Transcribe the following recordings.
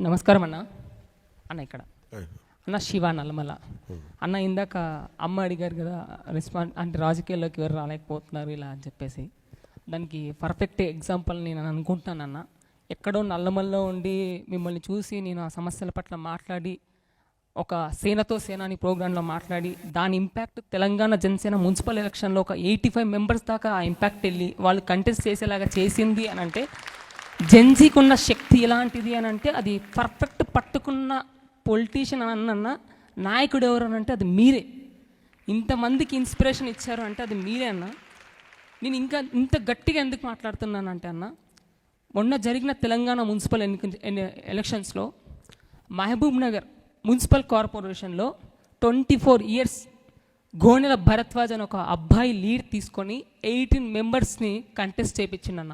నమస్కారం అన్న. అన్న ఇక్కడ అన్న శివ నల్లమల అన్న. ఇందాక అమ్మ అడిగారు కదా, రెస్పాన్స్ అంటే రాజకీయాల్లోకి ఎవరు రాలేకపోతున్నారు ఇలా అని చెప్పేసి. దానికి పర్ఫెక్ట్ ఎగ్జాంపుల్ నేను అనుకుంటున్నాను అన్న. ఎక్కడో నల్లమల్లో ఉండి మిమ్మల్ని చూసి నేను ఆ సమస్యల పట్ల మాట్లాడి ఒక సేనతో సేనాని ప్రోగ్రాంలో మాట్లాడి దాని ఇంపాక్ట్ తెలంగాణ జనసేన మున్సిపల్ ఎలక్షన్లో ఒక 85 మెంబర్స్ దాకా ఆ ఇంపాక్ట్ వెళ్ళి వాళ్ళు కంటెస్ట్ చేసేలాగా చేసింది అని అంటే, జెన్జీకి ఉన్న శక్తి ఎలాంటిది అని అంటే, అది పర్ఫెక్ట్ పట్టుకున్న పొలిటీషియన్ అన్న నాయకుడు ఎవరు అని అంటే అది మీరే. ఇంతమందికి ఇన్స్పిరేషన్ ఇచ్చారు అంటే అది మీరే అన్న. నేను ఇంకా ఇంత గట్టిగా ఎందుకు మాట్లాడుతున్నానంటే అన్న, మొన్న జరిగిన తెలంగాణ మున్సిపల్ ఎలక్షన్స్లో మహబూబ్ నగర్ మున్సిపల్ కార్పొరేషన్లో 24 ఇయర్స్ గోనెల భరద్వాజ్ అని ఒక అబ్బాయి లీడ్ తీసుకొని 18 మెంబర్స్ని కంటెస్ట్ చేయించిండన్న.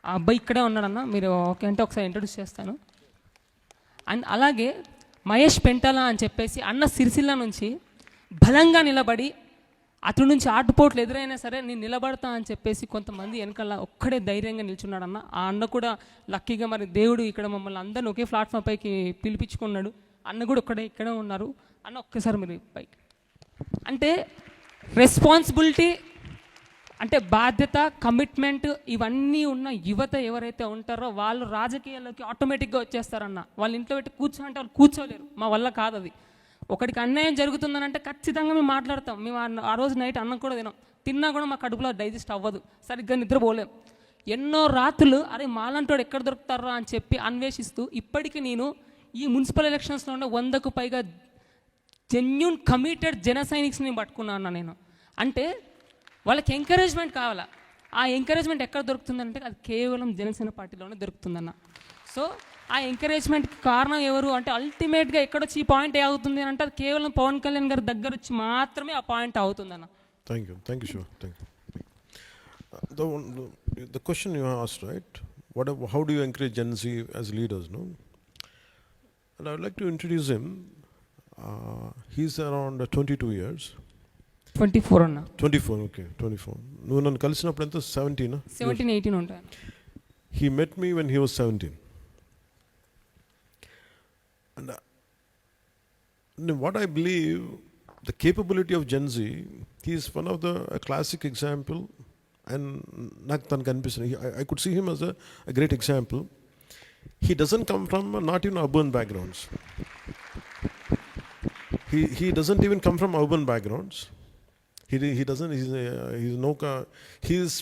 ఆ అబ్బాయి ఇక్కడే ఉన్నాడన్న, మీరు ఓకే అంటే ఒకసారి ఇంట్రొడ్యూస్ చేస్తాను. అండ్ అలాగే మహేష్ పెంటల అని చెప్పేసి అన్న సిరిసిల్ల నుంచి బలంగా నిలబడి అతడి నుంచి ఆటుపోట్లు ఎదురైనా సరే నేను నిలబడతా అని చెప్పేసి కొంతమంది వెనకాల ఒక్కడే ధైర్యంగా నిల్చున్నాడు అన్న. ఆ అన్న కూడా లక్కీగా మరి దేవుడు ఇక్కడ మమ్మల్ని అందరిని ఒకే ప్లాట్ఫామ్ పైకి పిలిపించుకున్నాడు. అన్న కూడా ఇక్కడే ఉన్నారు అన్న. ఒక్కసారి మీరు పైకి అంటే రెస్పాన్సిబిలిటీ అంటే బాధ్యత, కమిట్మెంట్ ఇవన్నీ ఉన్న యువత ఎవరైతే ఉంటారో వాళ్ళు రాజకీయాల్లోకి ఆటోమేటిక్గా వచ్చేస్తారన్న. వాళ్ళు ఇంట్లో పెట్టి కూర్చోమంటే వాళ్ళు కూర్చోలేరు. మా వల్ల కాదు అది. ఒకటికి అన్యాయం జరుగుతుందని అంటే ఖచ్చితంగా మేము మాట్లాడతాం. మేము ఆ రోజు నైట్ అన్నం కూడా తిన్నా కూడా మా కడుపులో డైజెస్ట్ అవ్వదు, సరిగ్గా నిద్రపోలేం. ఎన్నో రాత్రులు అరే మాలంటోడు ఎక్కడ దొరుకుతారా అని చెప్పి అన్వేషిస్తూ ఇప్పటికీ నేను ఈ మున్సిపల్ ఎలక్షన్స్లో ఉన్న 100కు పైగా జెన్యూన్ కమిటెడ్ జన సైనిక్స్ని పట్టుకున్నాను నేను. అంటే వాళ్ళకి ఎంకరేజ్మెంట్ కావాలా. ఆ ఎంకరేజ్మెంట్ ఎక్కడ దొరుకుతుందంటే అది కేవలం జనసేన పార్టీలోనే దొరుకుతుందన్న. సో ఆ ఎంకరేజ్మెంట్కి కారణం ఎవరు అంటే అల్టిమేట్గా ఎక్కడొచ్చి ఈ పాయింట్ ఏ అవుతుంది అని అంటే అది కేవలం పవన్ కళ్యాణ్ గారి దగ్గర వచ్చి మాత్రమే ఆ పాయింట్ అవుతుందన్న. Thank you Shiva. Thank you. The question you asked, right? How do you encourage Gen Z as leaders, no? And I would like to introduce him. He's around 22 years. 24 అన్న. 24, okay, 24. నువ్వు నన్ను కలిసినప్పుడు ఎంత 17? 17, 18 ఉంటాను. He met me when he was 17. And what I believe, the capability of Gen Z, he is one of a classic example. And నాకు తనకు అనిపిస్తుంది, I could see him as a great example. He doesn't come from not even urban backgrounds. He doesn't even come from urban backgrounds. He doesn't. He's no. He's